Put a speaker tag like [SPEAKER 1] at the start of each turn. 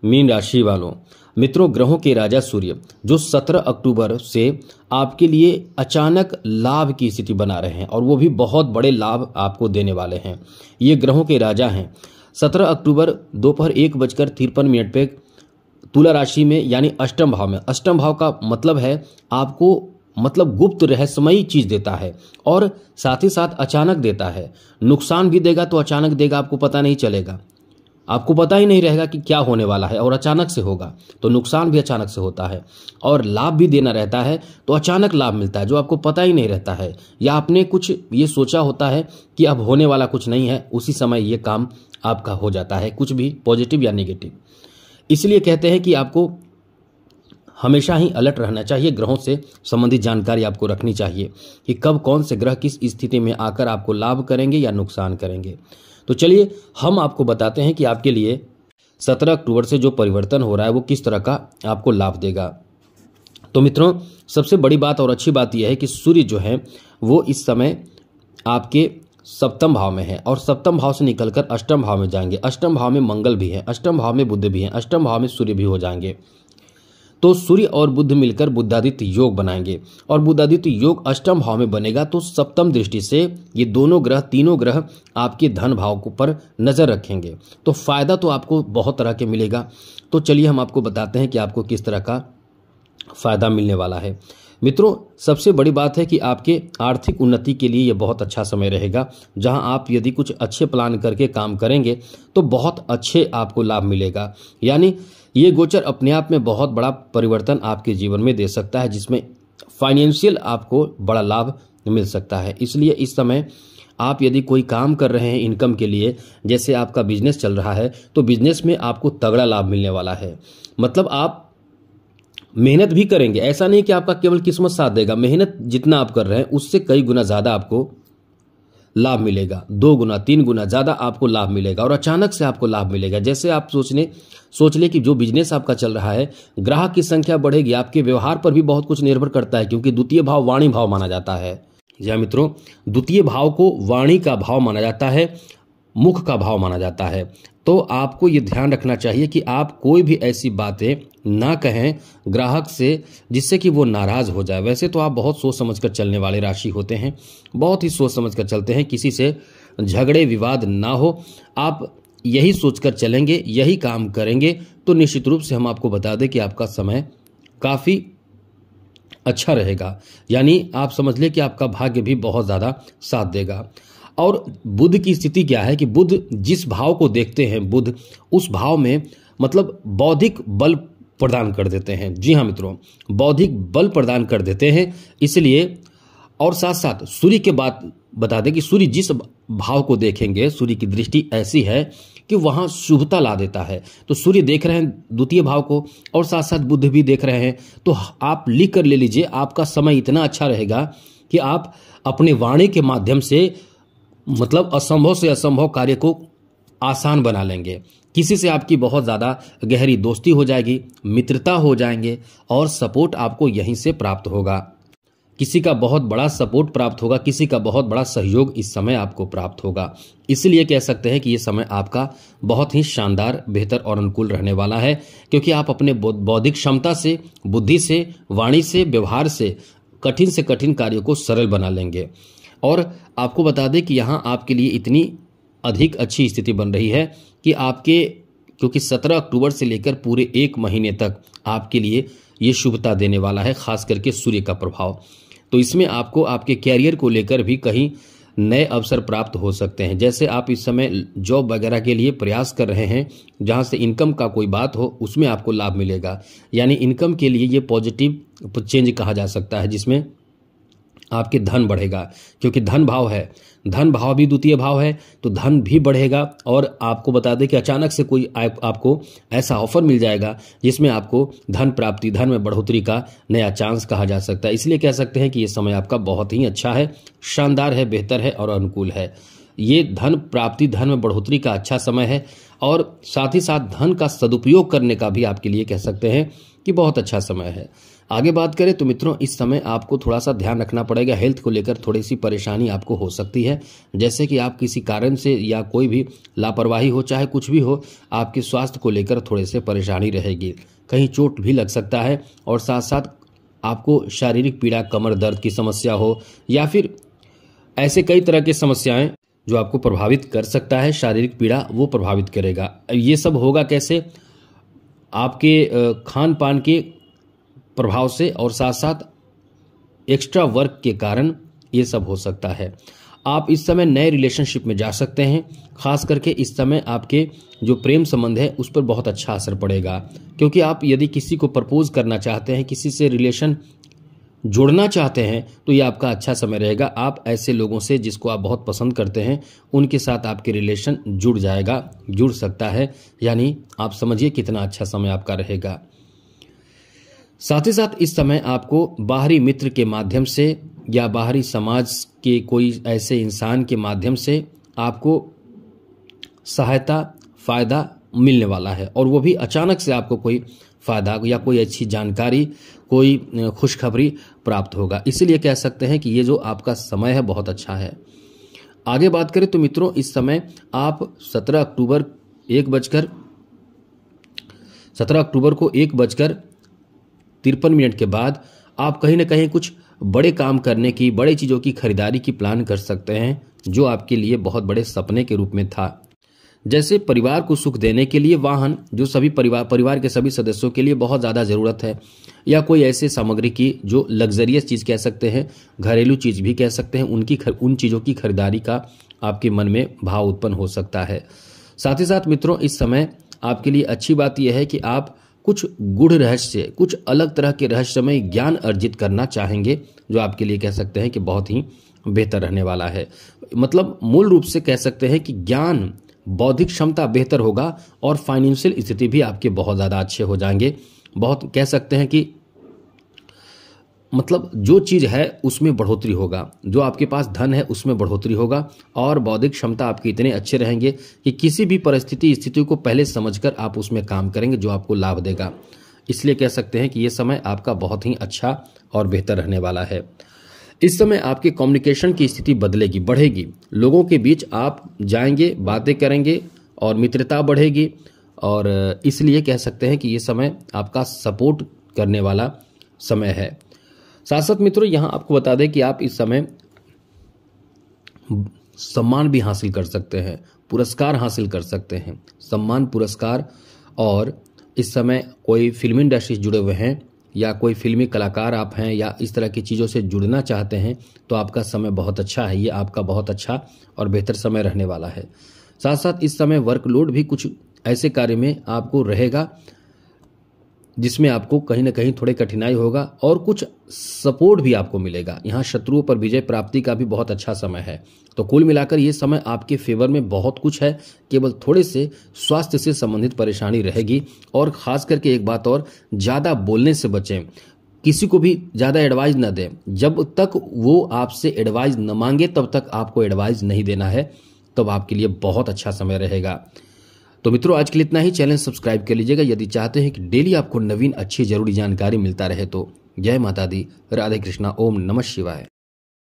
[SPEAKER 1] Mean राशि वालों, मित्रों, ग्रहों के राजा सूर्य जो 17 अक्टूबर से आपके लिए अचानक लाभ की स्थिति बना रहे हैं और वो भी बहुत बड़े लाभ आपको देने वाले हैं। ये ग्रहों के राजा हैं। 17 अक्टूबर दोपहर 1:53 पे तुला राशि में यानी अष्टम भाव में, अष्टम भाव का मतलब है आपको गुप्त रहस्यमयी चीज देता है और साथ ही साथ अचानक देता है। नुकसान भी देगा तो अचानक देगा, आपको पता नहीं चलेगा, आपको पता ही नहीं रहेगा कि क्या होने वाला है और अचानक से होगा। तो नुकसान भी अचानक से होता है और लाभ भी देना रहता है तो अचानक लाभ मिलता है जो आपको पता ही नहीं रहता है, या आपने कुछ ये सोचा होता है कि अब होने वाला कुछ नहीं है, उसी समय ये काम आपका हो जाता है, कुछ भी पॉजिटिव या नेगेटिव। इसलिए कहते हैं कि आपको हमेशा ही अलर्ट रहना चाहिए, ग्रहों से संबंधित जानकारी आपको रखनी चाहिए कि कब कौन से ग्रह किस स्थिति में आकर आपको लाभ करेंगे या नुकसान करेंगे। तो चलिए हम आपको बताते हैं कि आपके लिए 17 अक्टूबर से जो परिवर्तन हो रहा है वो किस तरह का आपको लाभ देगा। तो मित्रों, सबसे बड़ी बात और अच्छी बात यह है कि सूर्य जो है वो इस समय आपके सप्तम भाव में है और सप्तम भाव से निकलकर अष्टम भाव में जाएंगे। अष्टम भाव में मंगल भी है, अष्टम भाव में बुध भी है, अष्टम भाव में सूर्य भी हो जाएंगे। तो सूर्य और बुध मिलकर बुधादित्य योग बनाएंगे और बुधादित्य योग अष्टम भाव में बनेगा तो सप्तम दृष्टि से ये दोनों ग्रह, तीनों ग्रह आपके धन भाव पर नजर रखेंगे। तो फायदा तो आपको बहुत तरह के मिलेगा। तो चलिए हम आपको बताते हैं कि आपको किस तरह का फायदा मिलने वाला है। मित्रों, सबसे बड़ी बात है कि आपके आर्थिक उन्नति के लिए यह बहुत अच्छा समय रहेगा, जहां आप यदि कुछ अच्छे प्लान करके काम करेंगे तो बहुत अच्छे आपको लाभ मिलेगा। यानी ये गोचर अपने आप में बहुत बड़ा परिवर्तन आपके जीवन में दे सकता है, जिसमें फाइनेंशियल आपको बड़ा लाभ मिल सकता है। इसलिए इस समय आप यदि कोई काम कर रहे हैं इनकम के लिए, जैसे आपका बिजनेस चल रहा है, तो बिजनेस में आपको तगड़ा लाभ मिलने वाला है। मतलब आप मेहनत भी करेंगे, ऐसा नहीं कि आपका केवल किस्मत साथ देगा, मेहनत जितना आप कर रहे हैं उससे कई गुना ज्यादा आपको लाभ मिलेगा, 2 गुना 3 गुना ज्यादा आपको लाभ मिलेगा और अचानक से आपको लाभ मिलेगा। जैसे आप सोच ले कि जो बिजनेस आपका चल रहा है, ग्राहक की संख्या बढ़ेगी, आपके व्यवहार पर भी बहुत कुछ निर्भर करता है, क्योंकि द्वितीय भाव वाणी भाव माना जाता है। या मित्रों, द्वितीय भाव को वाणी का भाव माना जाता है, मुख का भाव माना जाता है। तो आपको ये ध्यान रखना चाहिए कि आप कोई भी ऐसी बातें ना कहें ग्राहक से जिससे कि वो नाराज हो जाए। वैसे तो आप बहुत सोच समझकर चलने वाले राशि होते हैं, बहुत ही सोच समझकर चलते हैं, किसी से झगड़े विवाद ना हो, आप यही सोचकर चलेंगे, यही काम करेंगे तो निश्चित रूप से हम आपको बता दें कि आपका समय काफी अच्छा रहेगा। यानी आप समझ ले कि आपका भाग्य भी बहुत ज्यादा साथ देगा। और बुध की स्थिति क्या है कि बुध जिस भाव को देखते हैं, बुध उस भाव में बौद्धिक बल प्रदान कर देते हैं। जी हाँ मित्रों, बौद्धिक बल प्रदान कर देते हैं। इसलिए और साथ साथ सूर्य के बात बता दें कि सूर्य जिस भाव को देखेंगे, सूर्य की दृष्टि ऐसी है कि वहां शुभता ला देता है। तो सूर्य देख रहे हैं द्वितीय भाव को और साथ साथ बुध भी देख रहे हैं। तो आप लिख कर ले लीजिए, आपका समय इतना अच्छा रहेगा कि आप अपने वाणी के माध्यम से असंभव से असंभव कार्य को आसान बना लेंगे। किसी से आपकी बहुत ज्यादा गहरी दोस्ती हो जाएगी, मित्रता हो जाएंगे और सपोर्ट आपको यहीं से प्राप्त होगा। किसी का बहुत बड़ा सपोर्ट प्राप्त होगा, किसी का बहुत बड़ा सहयोग इस समय आपको प्राप्त होगा। इसलिए कह सकते हैं कि ये समय आपका बहुत ही शानदार, बेहतर और अनुकूल रहने वाला है, क्योंकि आप अपने बौद्धिक क्षमता से, बुद्धि से, वाणी से, व्यवहार से कठिन कार्यों को सरल बना लेंगे। और आपको बता दें कि यहाँ आपके लिए इतनी अधिक अच्छी स्थिति बन रही है कि क्योंकि 17 अक्टूबर से लेकर पूरे 1 महीने तक आपके लिए ये शुभता देने वाला है, खास करके सूर्य का प्रभाव। तो इसमें आपको आपके कैरियर को लेकर भी कहीं नए अवसर प्राप्त हो सकते हैं। जैसे आप इस समय जॉब वगैरह के लिए प्रयास कर रहे हैं, जहां से इनकम का कोई बात हो, उसमें आपको लाभ मिलेगा। यानी इनकम के लिए ये पॉजिटिव चेंज कहा जा सकता है, जिसमें आपके धन बढ़ेगा, क्योंकि धन भाव है, धन भाव भी द्वितीय भाव है, तो धन भी बढ़ेगा। और आपको बता दें कि अचानक से कोई आपको ऐसा ऑफर मिल जाएगा जिसमें आपको धन प्राप्ति, धन में बढ़ोतरी का नया चांस कहा जा सकता है। इसलिए कह सकते हैं कि ये समय आपका बहुत ही अच्छा है, शानदार है, बेहतर है और अनुकूल है। ये धन प्राप्ति, धन में बढ़ोतरी का अच्छा समय है और साथ ही साथ धन का सदुपयोग करने का भी आपके लिए कह सकते हैं कि बहुत अच्छा समय है। आगे बात करें तो मित्रों, इस समय आपको थोड़ा सा ध्यान रखना पड़ेगा। हेल्थ को लेकर थोड़ी सी परेशानी आपको हो सकती है, जैसे कि आप किसी कारण से या कोई भी लापरवाही हो, चाहे कुछ भी हो, आपके स्वास्थ्य को लेकर थोड़े से परेशानी रहेगी। कहीं चोट भी लग सकता है और साथ साथ आपको शारीरिक पीड़ा, कमर दर्द की समस्या हो या फिर ऐसे कई तरह की समस्याएं जो आपको प्रभावित कर सकता है, शारीरिक पीड़ा वो प्रभावित करेगा। ये सब होगा कैसे? आपके खान पान के प्रभाव से और साथ साथ एक्स्ट्रा वर्क के कारण ये सब हो सकता है। आप इस समय नए रिलेशनशिप में जा सकते हैं। खास करके इस समय आपके जो प्रेम संबंध है उस पर बहुत अच्छा असर पड़ेगा, क्योंकि आप यदि किसी को प्रपोज करना चाहते हैं, किसी से रिलेशन जोड़ना चाहते हैं, तो ये आपका अच्छा समय रहेगा। आप ऐसे लोगों से जिसको आप बहुत पसंद करते हैं उनके साथ आपके रिलेशन जुड़ सकता है। यानी आप समझिए कितना अच्छा समय आपका रहेगा। साथ ही साथ इस समय आपको बाहरी मित्र के माध्यम से या बाहरी समाज के कोई ऐसे इंसान के माध्यम से आपको सहायता, फायदा मिलने वाला है, और वो भी अचानक से आपको कोई फायदा या कोई अच्छी जानकारी, कोई खुशखबरी प्राप्त होगा। इसीलिए कह सकते हैं कि ये जो आपका समय है बहुत अच्छा है। आगे बात करें तो मित्रों, इस समय आप 17 अक्टूबर को 1:53 के बाद आप कहीं ना कहीं कुछ बड़े काम करने की, बड़े चीज़ों की खरीदारी की प्लान कर सकते हैं, जो आपके लिए बहुत बड़े सपने के रूप में था। जैसे परिवार को सुख देने के लिए वाहन, जो सभी परिवार के सभी सदस्यों के लिए बहुत ज़्यादा ज़रूरत है, या कोई ऐसे सामग्री की जो लग्जरियस चीज़ कह सकते हैं, घरेलू चीज़ भी कह सकते हैं, उन चीज़ों की खरीदारी का आपके मन में भाव उत्पन्न हो सकता है। साथ ही साथ मित्रों, इस समय आपके लिए अच्छी बात यह है कि आप कुछ गूढ़ रहस्य, कुछ अलग तरह के रहस्यमय ज्ञान अर्जित करना चाहेंगे, जो आपके लिए कह सकते हैं कि बहुत ही बेहतर रहने वाला है। मतलब मूल रूप से कह सकते हैं कि ज्ञान, बौद्धिक क्षमता बेहतर होगा और फाइनेंशियल स्थिति भी आपके बहुत ज़्यादा अच्छे हो जाएंगे। बहुत कह सकते हैं कि मतलब जो चीज़ है उसमें बढ़ोतरी होगा, जो आपके पास धन है उसमें बढ़ोतरी होगा, और बौद्धिक क्षमता आपके इतने अच्छे रहेंगे कि किसी भी स्थिति को पहले समझकर आप उसमें काम करेंगे, जो आपको लाभ देगा। इसलिए कह सकते हैं कि ये समय आपका बहुत ही अच्छा और बेहतर रहने वाला है। इस समय आपके कम्युनिकेशन की स्थिति बदलेगी, बढ़ेगी। लोगों के बीच आप जाएंगे, बातें करेंगे और मित्रता बढ़ेगी, और इसलिए कह सकते हैं कि ये समय आपका सपोर्ट करने वाला समय है। साथ साथ मित्रों, यहाँ आपको बता दें कि आप इस समय सम्मान भी हासिल कर सकते हैं, पुरस्कार हासिल कर सकते हैं, सम्मान, पुरस्कार। और इस समय कोई फिल्म इंडस्ट्री से जुड़े हुए हैं या कोई फिल्मी कलाकार आप हैं या इस तरह की चीज़ों से जुड़ना चाहते हैं, तो आपका समय बहुत अच्छा है। ये आपका बहुत अच्छा और बेहतर समय रहने वाला है। साथ साथ इस समय वर्कलोड भी कुछ ऐसे कार्य में आपको रहेगा जिसमें आपको कहीं ना कहीं थोड़ी कठिनाई होगा, और कुछ सपोर्ट भी आपको मिलेगा। यहाँ शत्रुओं पर विजय प्राप्ति का भी बहुत अच्छा समय है। तो कुल मिलाकर ये समय आपके फेवर में बहुत कुछ है। केवल थोड़े से स्वास्थ्य से संबंधित परेशानी रहेगी, और खास करके एक बात और, ज़्यादा बोलने से बचें। किसी को भी ज़्यादा एडवाइस न दें। जब तक वो आपसे एडवाइस न मांगे तब तक आपको एडवाइस नहीं देना है, तब आपके लिए बहुत अच्छा समय रहेगा। तो मित्रों, आज के लिए इतना ही। चैनल सब्सक्राइब कर लीजिएगा यदि चाहते हैं कि डेली आपको नवीन अच्छी जरूरी जानकारी मिलता रहे तो। जय माता दी, राधे कृष्णा, ओम नमः शिवाय।